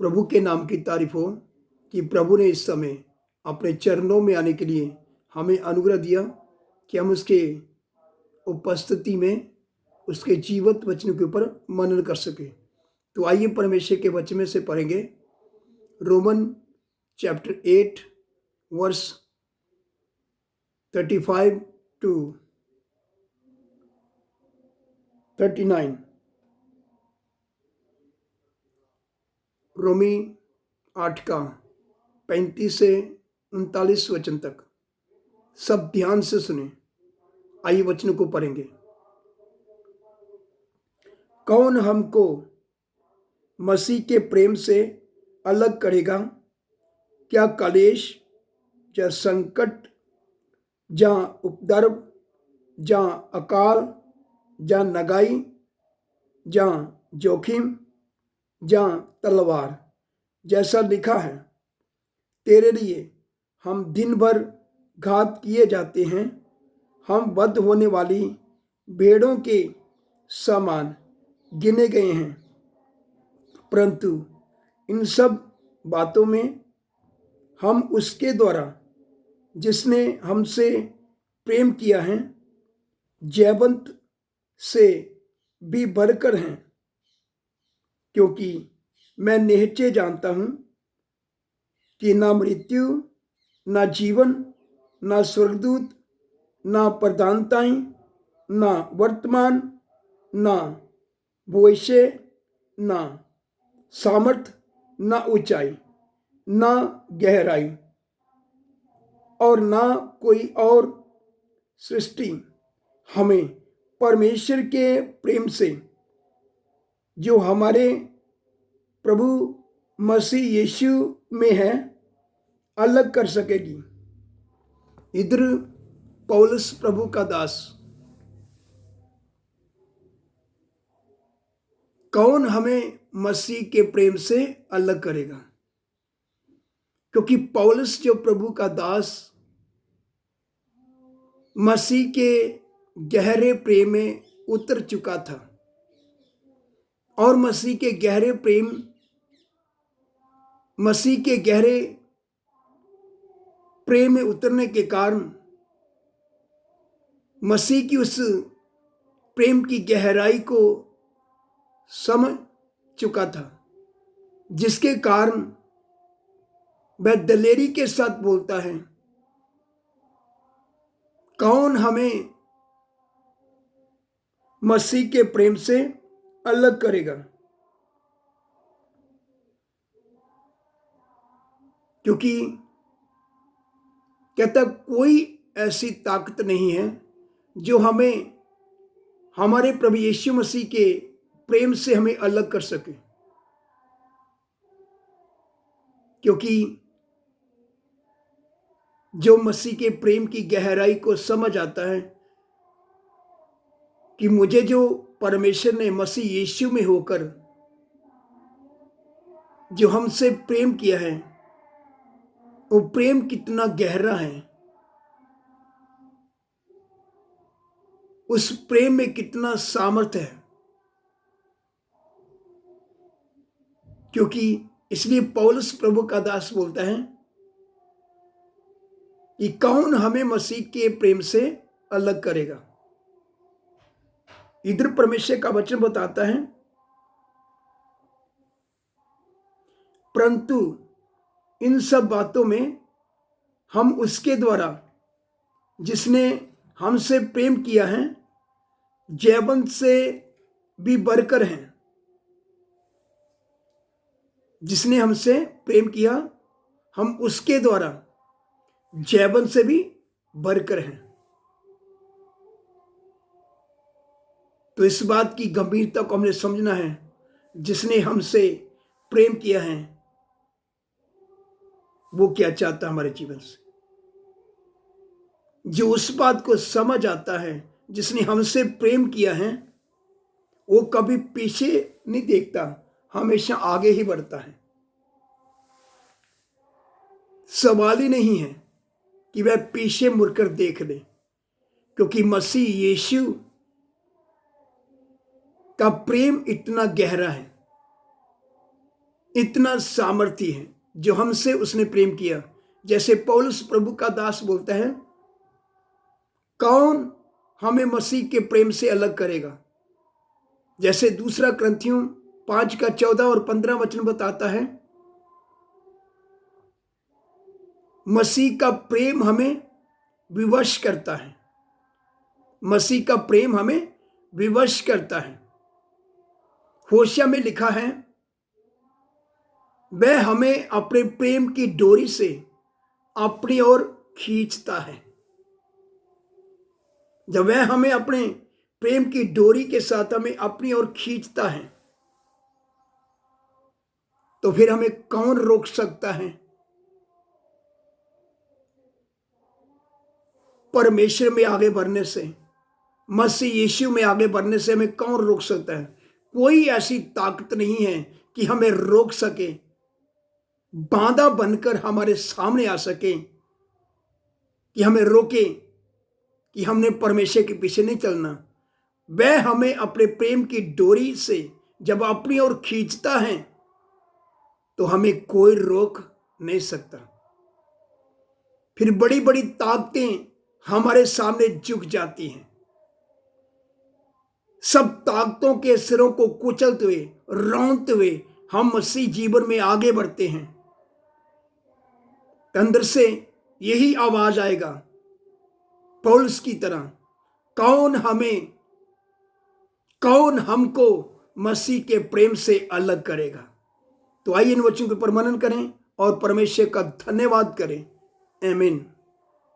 प्रभु के नाम की तारीफ हो कि प्रभु ने इस समय अपने चरणों में आने के लिए हमें अनुग्रह दिया कि हम उसके उपस्थिति में उसके जीवित वचनों के ऊपर मनन कर सके। तो आइए परमेश्वर के वचन में से पढ़ेंगे रोमन चैप्टर 8 वर्स 35 टू 39। रोमी 8 का 35 से 39 वचन तक सब ध्यान से सुने। आइए वचन को पढ़ेंगे। कौन हमको मसीह के प्रेम से अलग करेगा? क्या कलेश या संकट या उपद्रव या अकाल या नगाई या जोखिम या तलवार? जैसा लिखा है, तेरे लिए हम दिन भर घात किए जाते हैं, हम वध होने वाली भेड़ों के समान गिने गए हैं। परंतु इन सब बातों में हम उसके द्वारा जिसने हमसे प्रेम किया है जयवंत से भी बढ़कर हैं, क्योंकि मैं निश्चय जानता हूं कि ना मृत्यु, ना जीवन, ना स्वर्गदूत, ना प्रधानताएं, ना वर्तमान, ना भविष्य, ना सामर्थ, ना ऊंचाई, ना गहराई और ना कोई और सृष्टि हमें परमेश्वर के प्रेम से जो हमारे प्रभु मसीह यीशु में है अलग कर सकेगी। इधर पौलुस प्रभु का दास, कौन हमें मसीह के प्रेम से अलग करेगा? क्योंकि पौलुस जो प्रभु का दास मसीह के गहरे प्रेम में उतर चुका था और मसीह के गहरे प्रेम में उतरने के कारण मसीह की उस प्रेम की गहराई को समझ चुका था, जिसके कारण वह दलेरी के साथ बोलता है, कौन हमें मसीह के प्रेम से अलग करेगा? क्योंकि कहता कोई ऐसी ताकत नहीं है जो हमें हमारे प्रभु यीशु मसीह के प्रेम से हमें अलग कर सके। क्योंकि जो मसीह के प्रेम की गहराई को समझ आता है कि मुझे जो परमेश्वर ने मसीह यीशु में होकर जो हमसे प्रेम किया है, वो प्रेम कितना गहरा है, उस प्रेम में कितना सामर्थ्य है। क्योंकि इसलिए पौलुस प्रभु का दास बोलता है कि कौन हमें मसीह के प्रेम से अलग करेगा। इधर परमेश्वर का वचन बताता है, परंतु इन सब बातों में हम उसके द्वारा जिसने हमसे प्रेम किया है जयवंत से भी बढ़कर हैं। जिसने हमसे प्रेम किया, हम उसके द्वारा जयवंत से भी बढ़कर हैं। तो इस बात की गंभीरता को हमने समझना है, जिसने हमसे प्रेम किया है वो क्या चाहता है हमारे जीवन से। जो उस बात को समझ आता है, जिसने हमसे प्रेम किया है, वो कभी पीछे नहीं देखता, हमेशा आगे ही बढ़ता है। सवाल ही नहीं है कि वह पीछे मुड़कर देख ले, क्योंकि मसीह यीशु का प्रेम इतना गहरा है इतना सामर्थ्य है जो हमसे उसने प्रेम किया। जैसे पौलुस प्रभु का दास बोलता है, कौन हमें मसीह के प्रेम से अलग करेगा। जैसे दूसरा ग्रंथियों 5 का 14 और 15 वचन बताता है, मसीह का प्रेम हमें विवश करता है। मसीह का प्रेम हमें विवश करता है। होशिया में लिखा है, वह हमें अपने प्रेम की डोरी से अपनी ओर खींचता है। जब वह हमें अपने प्रेम की डोरी के साथ हमें अपनी ओर खींचता है, तो फिर हमें कौन रोक सकता है। परमेश्वर में आगे बढ़ने से, मसीह यीशु में आगे बढ़ने से हमें कौन रोक सकता है। कोई ऐसी ताकत नहीं है कि हमें रोक सके, बाधा बनकर हमारे सामने आ सके, कि हमें रोके कि हमने परमेश्वर के पीछे नहीं चलना। वह हमें अपने प्रेम की डोरी से जब अपनी ओर खींचता है, तो हमें कोई रोक नहीं सकता। फिर बड़ी बड़ी ताकतें हमारे सामने झुक जाती हैं। सब ताकतों के सिरों को कुचलते हुए, रौंदते हुए हम मसीह जीवन में आगे बढ़ते हैं। अंदर से यही आवाज आएगा पौलुस की तरह, कौन हमको मसीह के प्रेम से अलग करेगा। तो आइए इन वचनों के ऊपर मनन करें और परमेश्वर का धन्यवाद करें। आमीन।